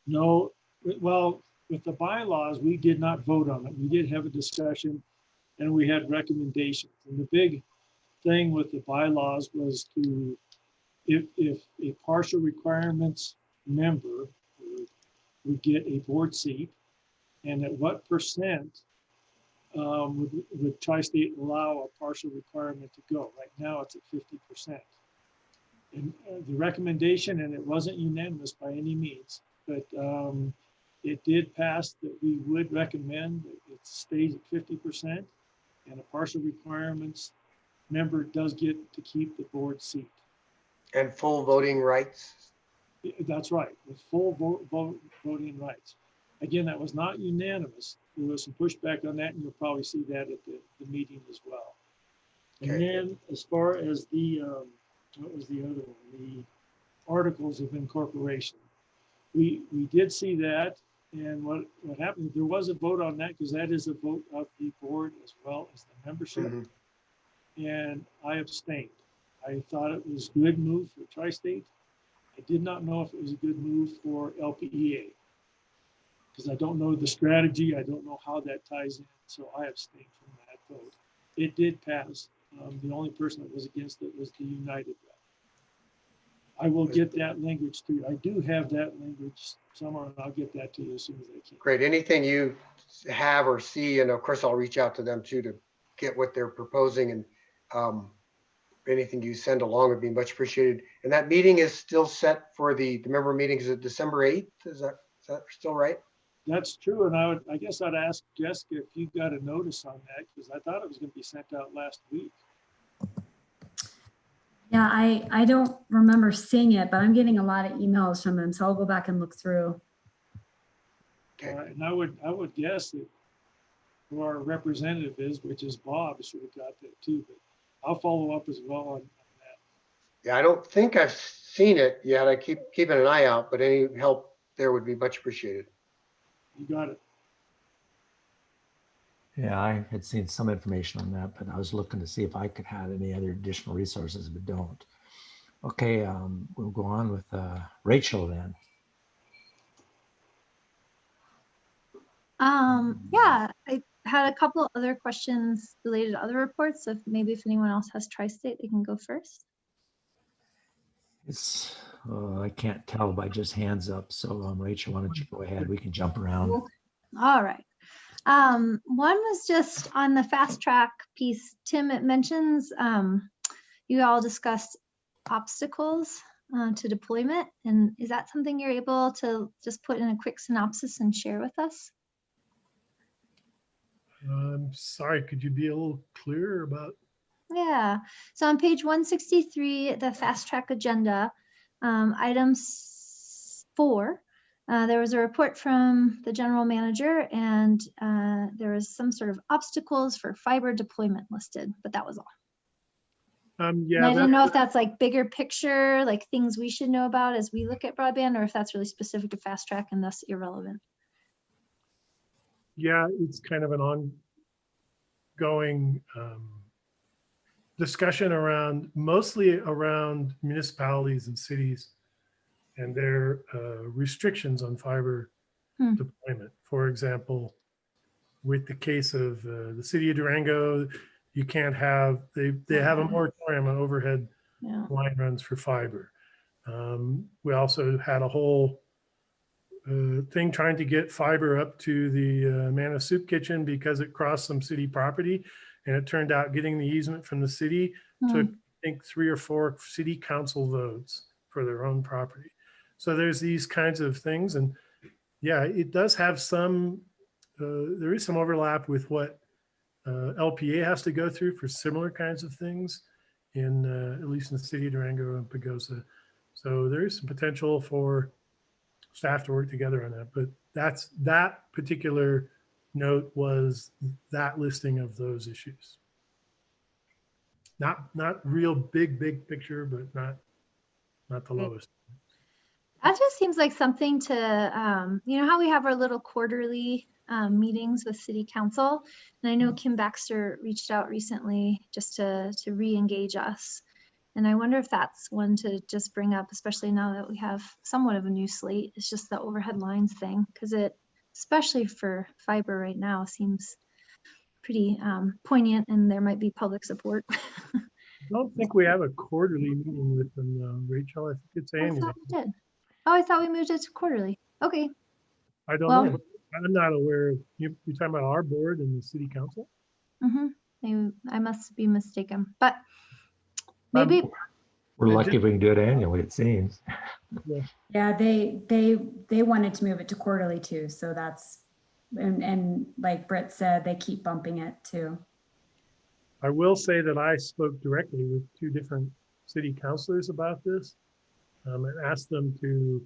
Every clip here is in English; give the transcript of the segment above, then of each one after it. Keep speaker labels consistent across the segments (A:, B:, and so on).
A: No, well, with the bylaws, we did not vote on it. We did have a discussion and we had recommendations. And the big thing with the bylaws was to, if a partial requirements member would get a board seat, and at what percent would Tri-State allow a partial requirement to go? Right now, it's at 50%. And the recommendation, and it wasn't unanimous by any means, but it did pass that we would recommend that it stays at 50%, and a partial requirements member does get to keep the board seat.
B: And full voting rights.
A: That's right, with full voting rights. Again, that was not unanimous. There was some pushback on that, and you'll probably see that at the meeting as well.
B: Okay.
A: And then as far as the, what was the other one? The articles of incorporation. We did see that, and what happened, there was a vote on that because that is a vote of the board as well as the membership. Mm-hmm. And I abstained. I thought it was a good move for Tri-State. I did not know if it was a good move for LPEA because I don't know the strategy. I don't know how that ties in. So I abstained from that vote. It did pass. The only person that was against it was the United rep. I will get that language to you. I do have that language somewhere, and I'll get that to you as soon as I can.
B: Great. Anything you have or see, and of course I'll reach out to them too to get what they're proposing, and anything you send along would be much appreciated. And that meeting is still set for the member meetings of December 8th. Is that still right?
A: That's true. And I guess I'd ask Jessica if you got a notice on that, because I thought it was going to be sent out last week.
C: Yeah, I don't remember seeing it, but I'm getting a lot of emails from them, so I'll go back and look through.
B: Okay.
A: All right, and I would guess that who our representative is, which is Bob, should have got that too, but I'll follow up as well on that.
B: Yeah, I don't think I've seen it yet. I keep keeping an eye out, but any help there would be much appreciated.
A: You got it.
D: Yeah, I had seen some information on that, but I was looking to see if I could have any other additional resources, but don't. Okay, we'll go on with Rachel then.
E: Yeah, I had a couple other questions related to other reports. So if anyone else has Tri-State, they can go first.
D: It's I can't tell by just hands up. So Rachel, why don't you go ahead? We can jump around.
E: All right. One was just on the fast track piece. Tim, it mentions you all discussed obstacles to deployment. And is that something you're able to just put in a quick synopsis and share with us?
F: I'm sorry, could you be a little clearer about?
E: Yeah, so on page 163, the fast track agenda, item 4, there was a report from the general manager, and there was some sort of obstacles for fiber deployment listed, but that was all.
F: Yeah,
E: I don't know if that's like bigger picture, like things we should know about as we look at broadband, or if that's really specific to fast track and thus irrelevant.
F: Yeah, it's kind of an ongoing discussion around, mostly around municipalities and cities and their restrictions on fiber deployment. For example, with the case of the city of Durango, you can't have, they have a moratorium on overhead line runs for fiber. We also had a whole thing trying to get fiber up to the Manna Soup Kitchen because it crossed some city property, and it turned out getting the easement from the city took, I think, 3 or 4 city council votes for their own property. So there's these kinds of things, and yeah, it does have some, there is some overlap with what LPEA has to go through for similar kinds of things in, at least in the city of Durango and Pagosa. So there is some potential for staff to work together on that, but that particular note was that listing of those issues. Not real big picture, but not the lowest.
E: That just seems like something to, you know how we have our little quarterly meetings with city council, and I know Kim Baxter reached out recently just to re-engage us. And I wonder if that's one to just bring up, especially now that we have somewhat of a new slate. It's just the overhead lines thing, because it, especially for fiber right now, seems pretty poignant, and there might be public support.
F: I don't think we have a quarterly meeting with them, Rachel. I think it's
E: I
F: annual.
E: thought we did. Oh, I thought we moved it to quarterly. Okay.
F: I don't
E: Well-
F: know. I'm not aware. You're talking about our board and the city council?
E: I must be mistaken, but maybe.
D: We're
F: I
D: lucky
F: did-
D: if we can do it annually, it seems.
C: Yeah, they wanted to move it to quarterly too. So that's, and like Britt said, they keep bumping it too.
F: I will say that I spoke directly with 2 different city councilors about this, and asked them to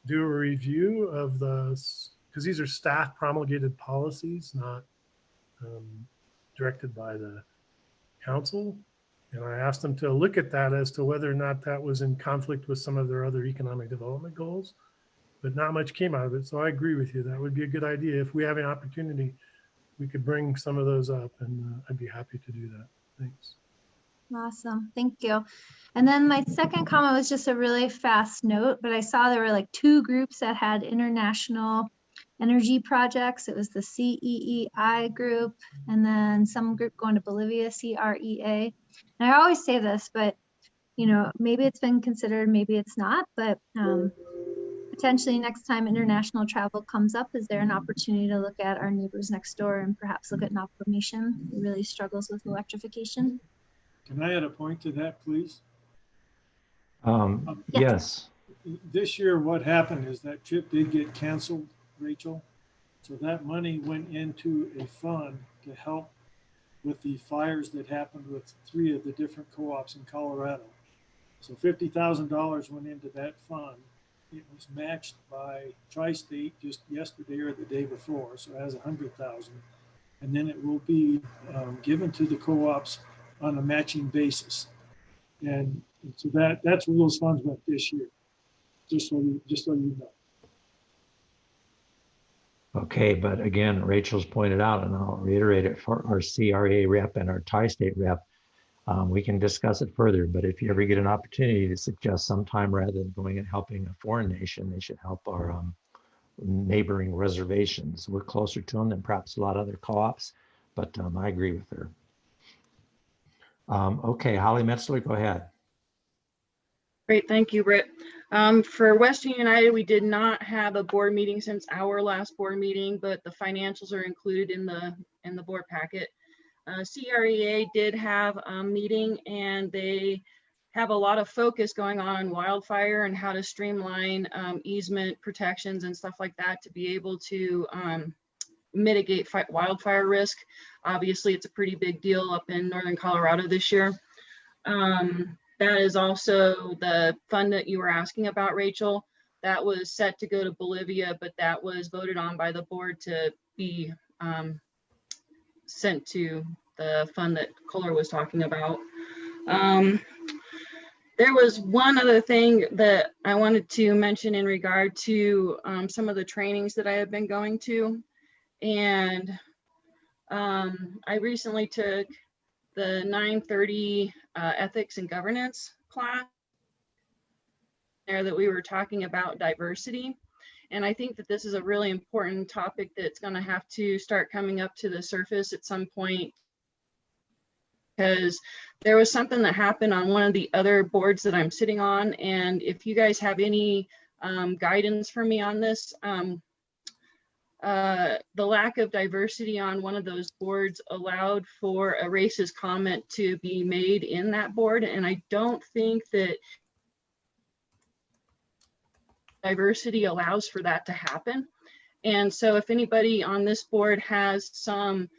F: do a review of because these are staff promulgated policies, not directed by the council. And I asked them to look at that as to whether or not that was in conflict with some of their other economic development goals, but not much came out of it. So I agree with you. That would be a good idea. If we have an opportunity, we could bring some of those up, and I'd be happy to do that. Thanks.
E: Awesome, thank you. And then my second comment was just a really fast note, but I saw there were like 2 groups that had international energy projects. It was the CEEI group, and then some group going to Bolivia, CREA. And I always say this, but you know, maybe it's been considered, maybe it's not, but potentially next time international travel comes up, is there an opportunity to look at our neighbors next door and perhaps look at Nov18, who really struggles with electrification?
A: Can I add a point to that, please?
D: Yes,
A: This year, what happened is that trip did get canceled, Rachel. So that money went into a fund to help with the fires that happened with 3 of the different co-ops in Colorado. So $50,000 went into that fund. It was matched by Tri-State just yesterday or the day before, so it has 100,000. And then it will be given to the co-ops on a matching basis. And so that's where those funds went this year, just so you know.
D: okay, but again, Rachel's pointed out, and I'll reiterate it for our CRA rep and our Tri-State rep, we can discuss it further, but if you ever get an opportunity to suggest sometime rather than going and helping a foreign nation, they should help our neighboring reservations. We're closer to them than perhaps a lot of other co-ops, but I agree with her. Okay, Holly Metzler, go ahead.
G: Great, thank you, Britt. For Western United, we did not have a board meeting since our last board meeting, but the financials are included in the board packet. CREA did have a meeting, and they have a lot of focus going on wildfire and how to streamline easement protections and stuff like that to be able to mitigate wildfire risk. Obviously, it's a pretty big deal up in northern Colorado this year. That is also the fund that you were asking about, Rachel. That was set to go to Bolivia, but that was voted on by the board to be sent to the fund that Kohler was talking about. There was one other thing that I wanted to mention in regard to some of the trainings that I have been going to. And I recently took the 930 ethics and governance class there that we were talking about diversity. And I think that this is a really important topic that's going to have to start coming up to the surface at some point, because there was something that happened on one of the other boards that I'm sitting on. And if you guys have any guidance for me on this, the lack of diversity on one of those boards allowed for a racist comment to be made in that board. And I don't think that diversity allows for that to happen. And so if anybody on this board has some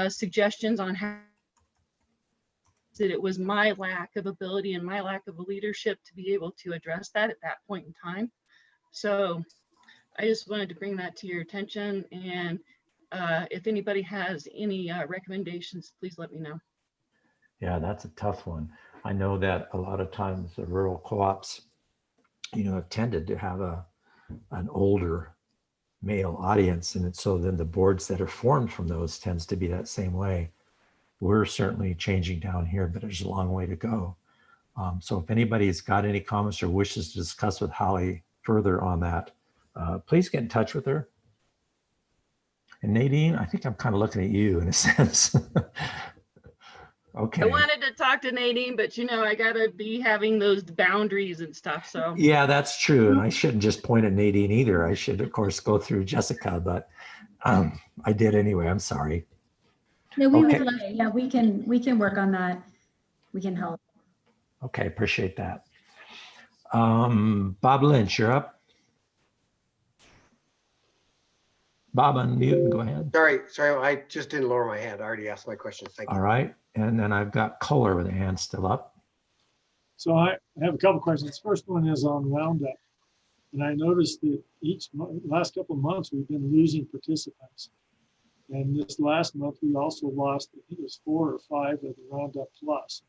G: suggestions on how that it was my lack of ability and my lack of leadership to be able to address that at that point in time. So I just wanted to bring that to your attention, and if anybody has any recommendations, please let me know.
D: Yeah, that's a tough one. I know that a lot of times the rural co-ops, have tended to have an older male audience, and so then the boards that are formed from those tends to be that same way. We're certainly changing down here, but there's a long way to go. So if anybody's got any comments or wishes to discuss with Holly further on that, please get in touch with her. And Nadine, I think I'm kind of looking at you in a sense. Okay.
G: I wanted to talk to Nadine, but you know, I gotta be having those boundaries and stuff, so.
D: Yeah, that's true. And I shouldn't just point at Nadine either. I should, of course, go through Jessica, but I did anyway. I'm sorry.
C: No, we
D: Okay.
C: would love it. Yeah, we can work on that. We can help.
D: Okay, appreciate that. Bob Lynch, you're up. Bob, unmute and go ahead.
B: Sorry, I just didn't lower my hand. I already asked my question. Thank you.
D: All right. And then I've got Kohler with a hand still up.
A: So I have a couple questions. First one is on Roundup. And I noticed that last couple of months, we've been losing participants. And this last month, we also lost, I think it was 4 or 5 of the Roundup Plus.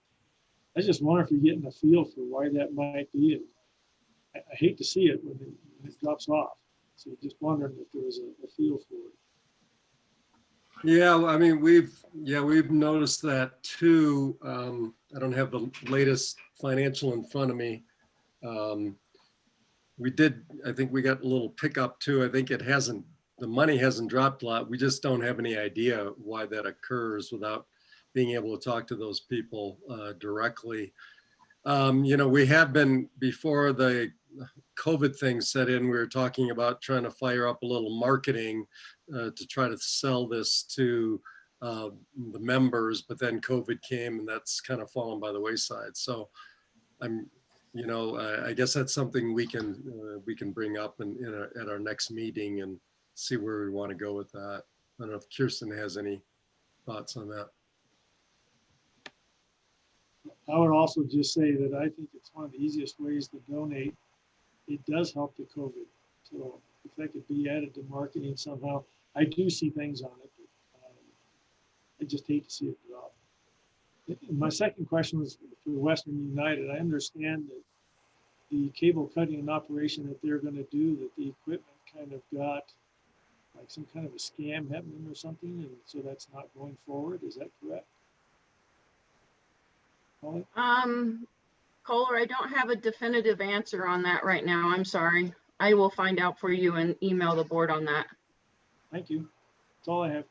A: I just wonder if you're getting a feel for why that might be. I hate to see it when it drops off. So just wondering if there was a feel for it.
H: Yeah, I mean, we've noticed that too. I don't have the latest financial in front of me. I think we got a little pickup too. I think the money hasn't dropped a lot. We just don't have any idea why that occurs without being able to talk to those people directly. You know, we have been, before the COVID thing set in, we were talking about trying to fire up a little marketing to try to sell this to the members, but then COVID came and that's kind of fallen by the wayside. So I guess that's something we can bring up at our next meeting and see where we want to go with that. I don't know if Kirsten has any thoughts on that.
A: I would also just say that I think it's one of the easiest ways to donate. It does help the COVID. So if that could be added to marketing somehow, I do see things on it, but I just hate to see it drop. My second question was for Western United. I understand that the cable cutting operation that they're going to do, that the equipment kind of got like some kind of a scam happening or something, and so that's not going forward. Is that correct? Holly?
G: Kohler, I don't have a definitive answer on that right now. I'm sorry. I will find out for you and email the board on that.
A: Thank you. That's all I have.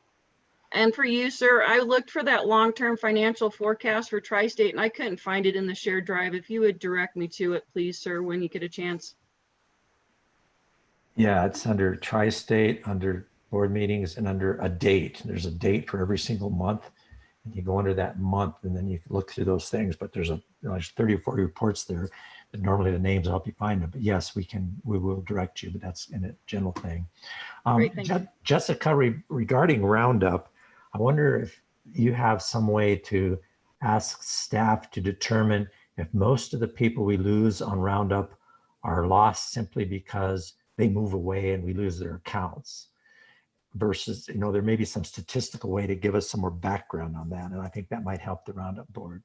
G: And for you, sir, I looked for that long-term financial forecast for Tri-State and I couldn't find it in the shared drive. If you would direct me to it, please, sir, when you get a chance.
D: Yeah, it's under Tri-State, under board meetings, and under a date. There's a date for every single month. And you go under that month and then you can look through those things, but there's there's 30 or 40 reports there, but normally the names will help you find them. But yes, we will direct you, but that's in a general thing.
G: Great, thank you.
D: Jessica, regarding Roundup, I wonder if you have some way to ask staff to determine if most of the people we lose on Roundup are lost simply because they move away and we lose their accounts. Versus, there may be some statistical way to give us some more background on that. And I think that might help the Roundup board.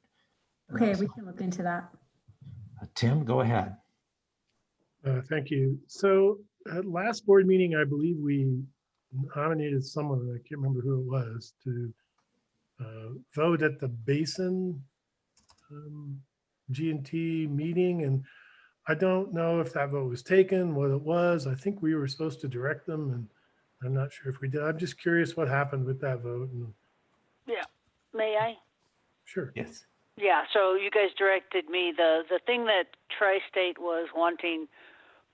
C: Okay, we can look into that.
D: Tim, go ahead.
F: Thank you. So at last board meeting, I believe we nominated someone, I can't remember who it was, to vote at the Basin G&T meeting. And I don't know if that vote was taken, what it was. I think we were supposed to direct them, and I'm not sure if we did. I'm just curious what happened with that vote. And
I: yeah, may I?
F: Sure.
D: Yes.
I: Yeah, so you guys directed me. The thing that Tri-State was wanting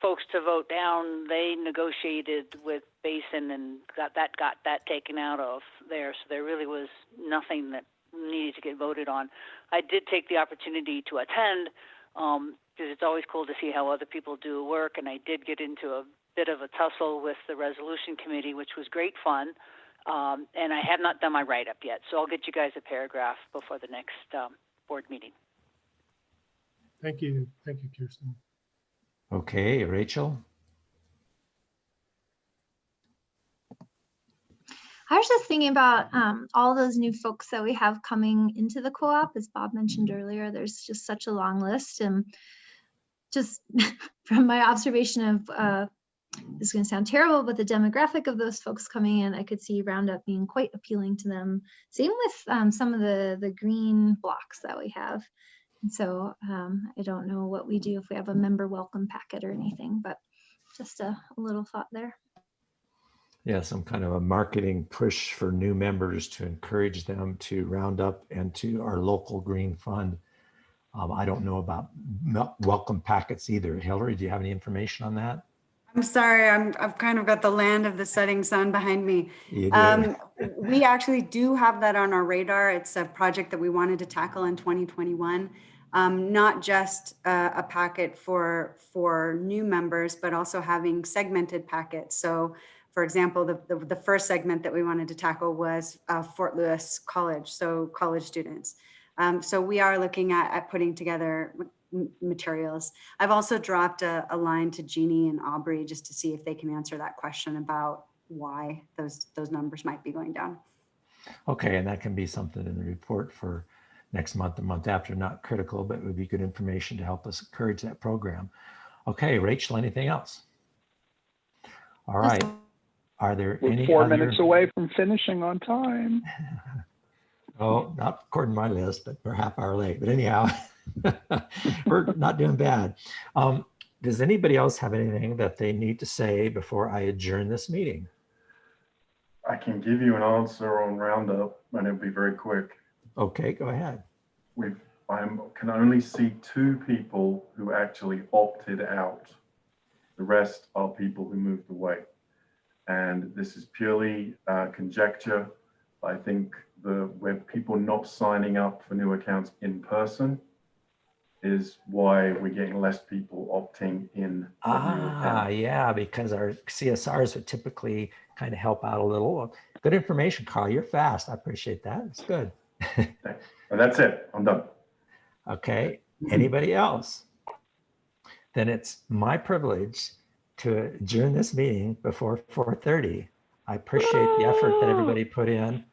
I: folks to vote down, they negotiated with Basin and got that taken out of there. So there really was nothing that needed to get voted on. I did take the opportunity to attend because it's always cool to see how other people do work, and I did get into a bit of a tussle with the resolution committee, which was great fun. And I have not done my write-up yet, so I'll get you guys a paragraph before the next board meeting.
F: Thank you. Thank you, Kirsten.
D: Okay, Rachel.
E: I was just thinking about all those new folks that we have coming into the co-op. As Bob mentioned earlier, there's just such a long list. And just from my observation of, this is going to sound terrible, but the demographic of those folks coming in, I could see Roundup being quite appealing to them. Same with some of the green blocks that we have. And so I don't know what we do if we have a member welcome packet or anything, but just a little thought there.
D: Yeah, some kind of a marketing push for new members to encourage them to round up and to our local green fund. I don't know about welcome packets either. Hillary, do you have any information on that?
J: I'm sorry, I've kind of got the land of the setting sun behind me.
D: You do.
J: We actually do have that on our radar. It's a project that we wanted to tackle in 2021. Not just a packet for new members, but also having segmented packets. So for example, the first segment that we wanted to tackle was Fort Lewis College, so college students. So we are looking at putting together materials. I've also dropped a line to Jeannie and Aubrey just to see if they can answer that question about why those numbers might be going down.
D: Okay, and that can be something in the report for next month, the month after, not critical, but it would be good information to help us encourage that program. Okay, Rachel, anything else? All right. Are there
K: We're
D: any
K: 4
D: other...
K: minutes away from finishing on time.
D: Oh, not according to my list, but we're a half hour late. But anyhow, we're not doing bad. Does anybody else have anything that they need to say before I adjourn this meeting?
L: I can give you an answer on Roundup, and it'll be very quick.
D: Okay, go ahead.
L: I can only see 2 people who actually opted out. The rest are people who moved away. And this is purely conjecture. I think where people not signing up for new accounts in person is why we're getting less people opting in.
D: Yeah, because our CSRs would typically kind of help out a little. Good information, Carl. You're fast. I appreciate that. It's good.
L: And that's it. I'm done.
D: Okay. Anybody else? Then it's my privilege to adjourn this meeting before 4:30. I appreciate the effort that everybody put in,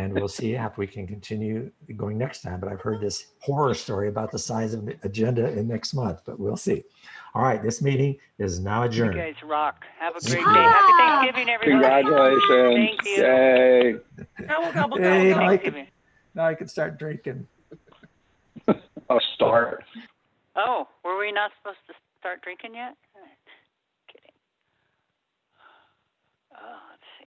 D: and we'll see if we can continue going next time. But I've heard this horror story about the size of the agenda in next month, but we'll see. All right, this meeting is now adjourned.
I: You guys rock. Have a great day. Happy Thanksgiving, everybody.
K: Congratulations.
I: Thank you.
K: Yay.
G: Gobble, gobble,
D: Hey,
G: gobble, gobble.
D: now I can start drinking.
K: I'll start.
I: Oh, were we not supposed to start drinking yet? Kidding. Oh,